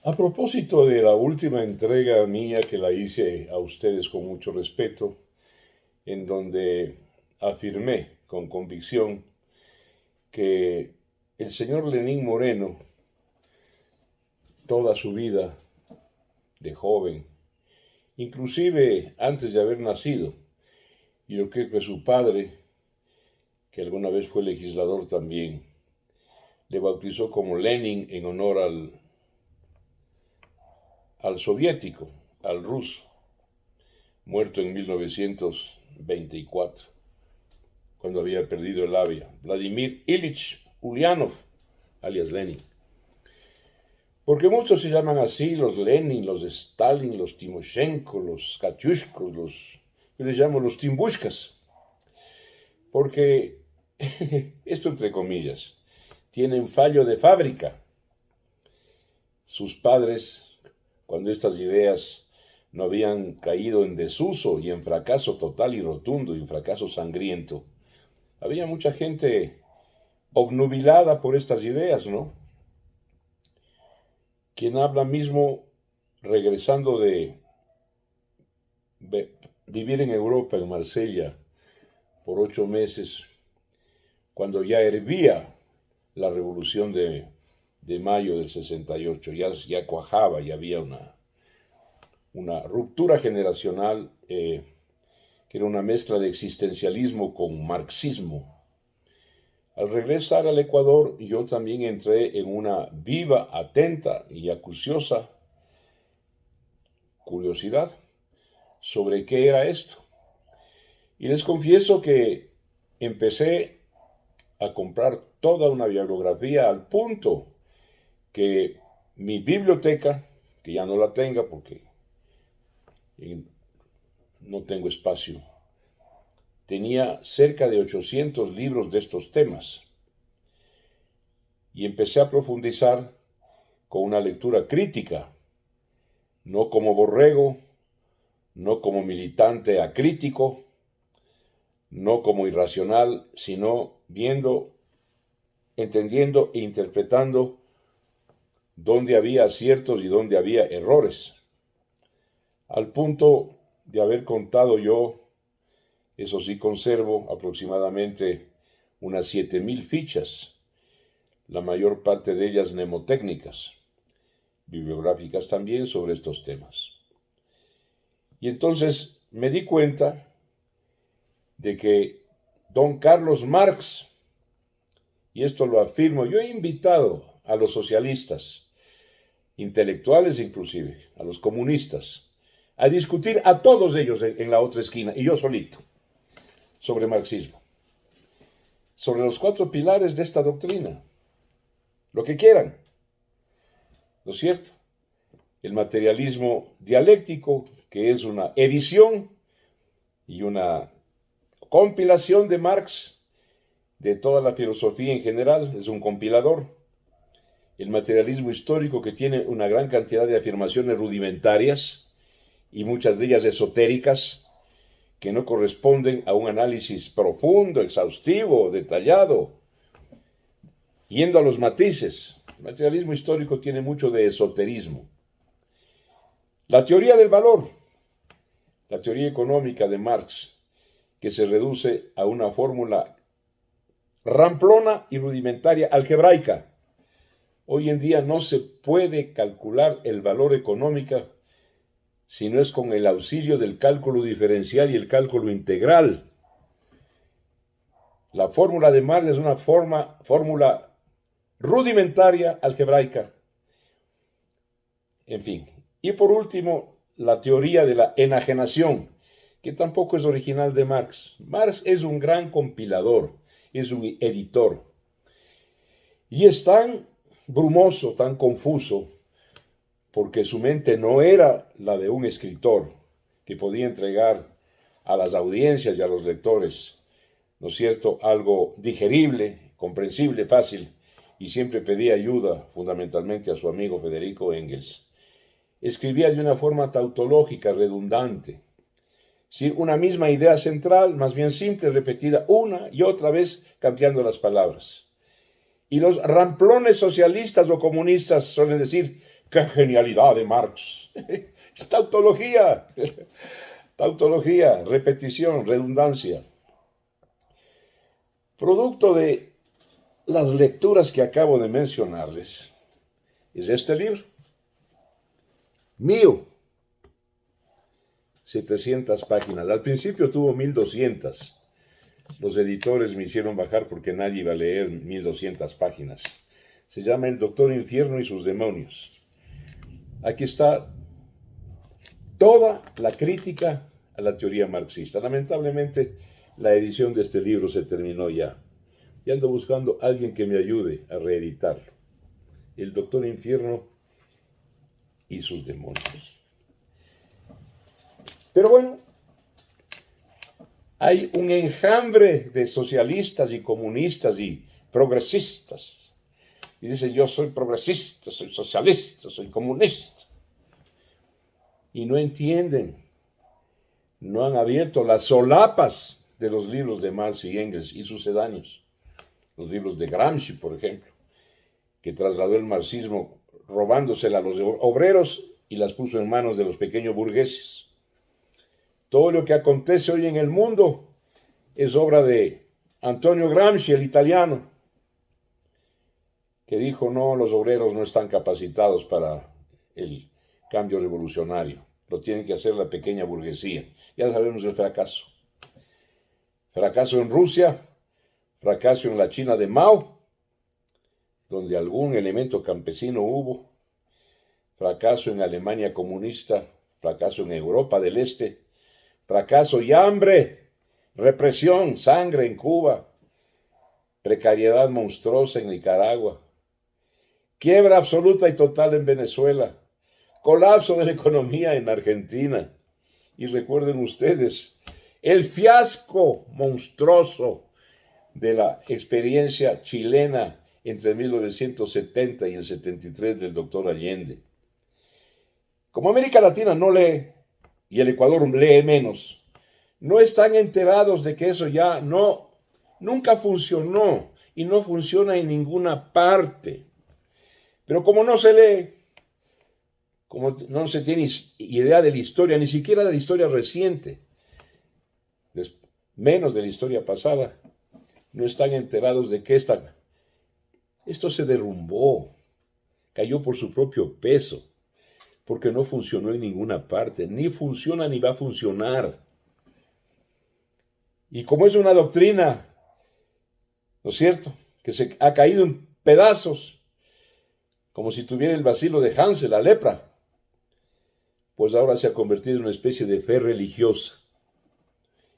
A propósito de la última entrega mía que la hice a ustedes con mucho respeto, en donde afirmé con convicción que el señor Lenín Moreno, toda su vida de joven, inclusive antes de haber nacido, y yo creo que su padre, que alguna vez fue legislador también, le bautizó como Lenin en honor al soviético, al ruso, muerto en 1924, cuando había perdido el habla, Vladimir Ilich Ulyanov, alias Lenin. Porque muchos se llaman así, los Lenin, los Stalin, los Timoshenko, los Katyushkos, yo les llamo los Timbushkas. Porque, esto entre comillas, tienen fallo de fábrica. Sus padres, cuando estas ideas no habían caído en desuso y en fracaso total y rotundo y en fracaso sangriento, había mucha gente obnubilada por estas ideas, ¿no? Quien habla mismo regresando de vivir en Europa, en Marsella, por 8 meses, cuando ya hervía la revolución de mayo del 68, ya cuajaba, ya había una ruptura generacional que era una mezcla de existencialismo con marxismo. Al regresar al Ecuador, yo también entré en una viva, atenta y acuciosa curiosidad sobre qué era esto. Y les confieso que empecé a comprar toda una bibliografía al punto que mi biblioteca, que ya no la tenga porque no tengo espacio, tenía cerca de 800 libros de estos temas. Y empecé a profundizar con una lectura crítica, no como borrego, no como militante acrítico, no como irracional, sino viendo, entendiendo e interpretando dónde había aciertos y dónde había errores, al punto de haber contado yo, eso sí conservo, aproximadamente unas 7,000 fichas, la mayor parte de ellas mnemotécnicas, bibliográficas también sobre estos temas. Y entonces me di cuenta de que don Carlos Marx, y esto lo afirmo, yo he invitado a los socialistas, intelectuales inclusive, a los comunistas, a discutir a todos ellos en la otra esquina, y yo solito, sobre marxismo, sobre los 4 pilares de esta doctrina, lo que quieran, ¿no es cierto? El materialismo dialéctico, que es una edición y una compilación de Marx de toda la filosofía en general, es un compilador. El materialismo histórico, que tiene una gran cantidad de afirmaciones rudimentarias y muchas de ellas esotéricas, que no corresponden a un análisis profundo, exhaustivo, detallado, yendo a los matices. El materialismo histórico tiene mucho de esoterismo. La teoría del valor, la teoría económica de Marx, que se reduce a una fórmula ramplona y rudimentaria algebraica. Hoy en día no se puede calcular el valor económico si no es con el auxilio del cálculo diferencial y el cálculo integral. La fórmula de Marx es una fórmula rudimentaria algebraica. En fin. Y por último, la teoría de la enajenación, que tampoco es original de Marx. Marx es un gran compilador, es un editor. Y es tan brumoso, tan confuso, porque su mente no era la de un escritor que podía entregar a las audiencias y a los lectores, ¿no es cierto?, algo digerible, comprensible, fácil, y siempre pedía ayuda fundamentalmente a su amigo Federico Engels. Escribía de una forma tautológica, redundante, ¿sí?, una misma idea central, más bien simple, repetida una y otra vez, cambiando las palabras. Y los ramplones socialistas o comunistas suelen decir, ¡Qué genialidad de Marx! Es tautología, tautología, repetición, redundancia. Producto de las lecturas que acabo de mencionarles, es este libro, mío, 700 páginas. Al principio tuvo 1200. Los editores me hicieron bajar porque nadie iba a leer 1200 páginas. Se llama El Doctor Infierno y sus demonios. Aquí está toda la crítica a la teoría marxista. Lamentablemente, la edición de este libro se terminó ya. Y ando buscando a alguien que me ayude a reeditarlo. El Doctor Infierno y sus demonios. Pero bueno, hay un enjambre de socialistas y comunistas y progresistas. Y dice, yo soy progresista, soy socialista, soy comunista. Y no entienden, no han abierto las solapas de los libros de Marx y Engels y sucedáneos. Los libros de Gramsci, por ejemplo, que trasladó el marxismo robándosela a los obreros y las puso en manos de los pequeños burgueses. Todo lo que acontece hoy en el mundo es obra de Antonio Gramsci, el italiano, que dijo, no, los obreros no están capacitados para el cambio revolucionario, lo tiene que hacer la pequeña burguesía. Ya sabemos el fracaso. Fracaso en Rusia, fracaso en la China de Mao, donde algún elemento campesino hubo, fracaso en Alemania comunista, fracaso en Europa del Este, fracaso y hambre, represión, sangre en Cuba, precariedad monstruosa en Nicaragua, quiebra absoluta y total en Venezuela, colapso de la economía en Argentina. Y recuerden ustedes, el fiasco monstruoso de la experiencia chilena entre 1970 y el 73 del doctor Allende. Como América Latina no lee, y el Ecuador lee menos, no están enterados de que eso ya nunca funcionó y no funciona en ninguna parte. Pero como no se lee, como no se tiene idea de la historia, ni siquiera de la historia reciente, menos de la historia pasada, no están enterados de que esto se derrumbó, cayó por su propio peso, porque no funcionó en ninguna parte, ni funciona ni va a funcionar. Y como es una doctrina, ¿no es cierto?, que se ha caído en pedazos, como si tuviera el bacilo de Hansen, la lepra, pues ahora se ha convertido en una especie de fe religiosa.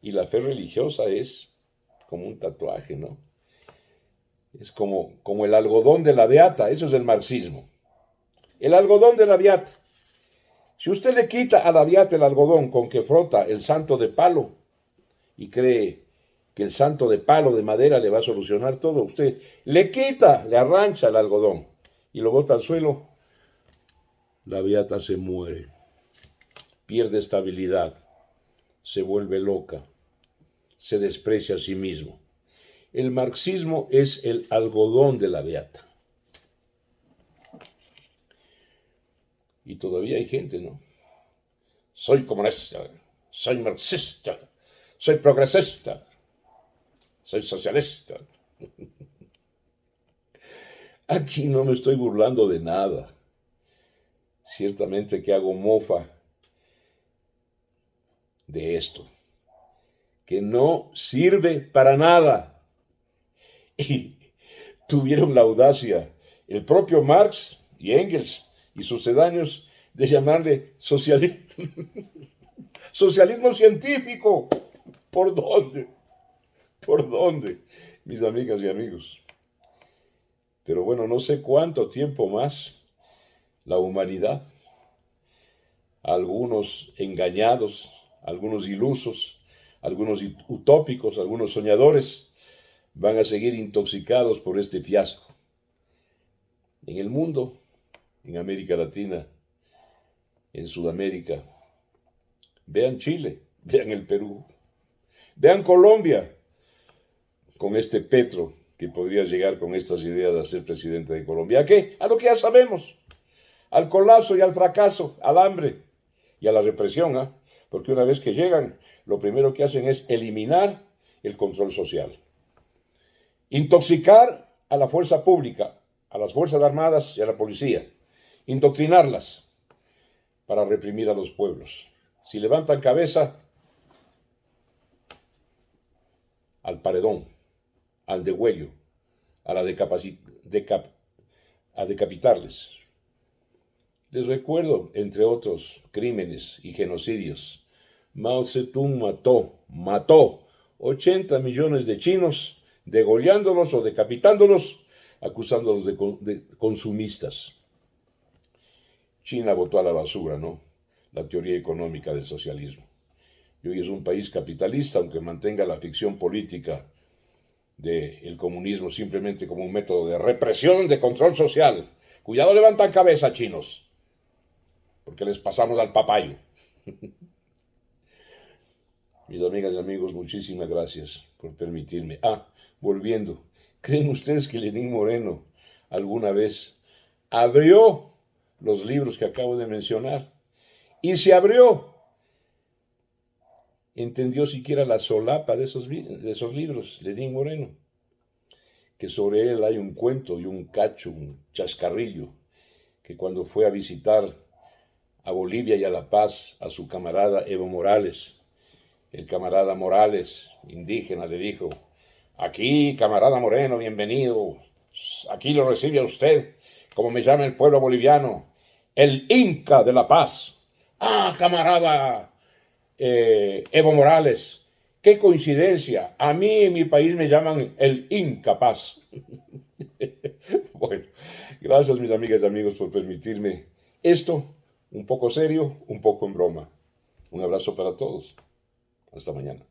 Y la fe religiosa es como un tatuaje, ¿no? Es como el algodón de la beata, eso es el marxismo. El algodón de la beata. Si usted le quita a la beata el algodón con que frota el santo de palo y cree que el santo de palo de madera le va a solucionar todo, usted le quita, le arrancha el algodón y lo bota al suelo, la beata se muere, pierde estabilidad, se vuelve loca, se desprecia a sí mismo. El marxismo es el algodón de la beata. Y todavía hay gente, ¿no? Soy comunista, soy marxista, soy progresista, soy socialista. Aquí no me estoy burlando de nada. Ciertamente que hago mofa de esto, que no sirve para nada. Y tuvieron la audacia, el propio Marx y Engels y sucedáneos, de llamarle socialismo científico. ¿Por dónde? ¿Por dónde, mis amigas y amigos? Pero bueno, no sé cuánto tiempo más la humanidad, algunos engañados, algunos ilusos, algunos utópicos, algunos soñadores, van a seguir intoxicados por este fiasco. En el mundo, en América Latina, en Sudamérica, vean Chile, vean el Perú, vean Colombia, con este Petro, que podría llegar con estas ideas a ser presidente de Colombia. ¿A qué? A lo que ya sabemos. al colapso y al fracaso, al hambre y a la represión, ¿eh? Porque una vez que llegan, lo primero que hacen es eliminar el control social, intoxicar a la fuerza pública, a las Fuerzas Armadas y a la policía, indoctrinarlas para reprimir a los pueblos. Si levantan cabeza, al paredón, al degüello, a decapitarles. Les recuerdo, entre otros crímenes y genocidios, Mao Zedong mató 80 millones de chinos, degollándolos o decapitándolos, acusándolos de consumistas. China botó a la basura, ¿no?, la teoría económica del socialismo. Y hoy es un país capitalista, aunque mantenga la ficción política del comunismo simplemente como un método de represión, de control social. Cuidado, levantan cabeza, chinos, porque les pasamos al papayo. Mis amigas y amigos, muchísimas gracias por permitirme. Volviendo, ¿creen ustedes que Lenín Moreno alguna vez abrió los libros que acabo de mencionar? Y se abrió, entendió siquiera la solapa de esos libros, Lenín Moreno, que sobre él hay un cuento y un cacho, un chascarrillo, que cuando fue a visitar a Bolivia y a La Paz a su camarada Evo Morales, el camarada Morales, indígena, le dijo: aquí, camarada Moreno, bienvenido, aquí lo recibe a usted, como me llama el pueblo boliviano, el Inca de La Paz. Camarada Evo Morales, qué coincidencia, a mí en mi país me llaman el incapaz. Bueno, gracias mis amigas y amigos por permitirme esto, un poco serio, un poco en broma. Un abrazo para todos. Hasta mañana.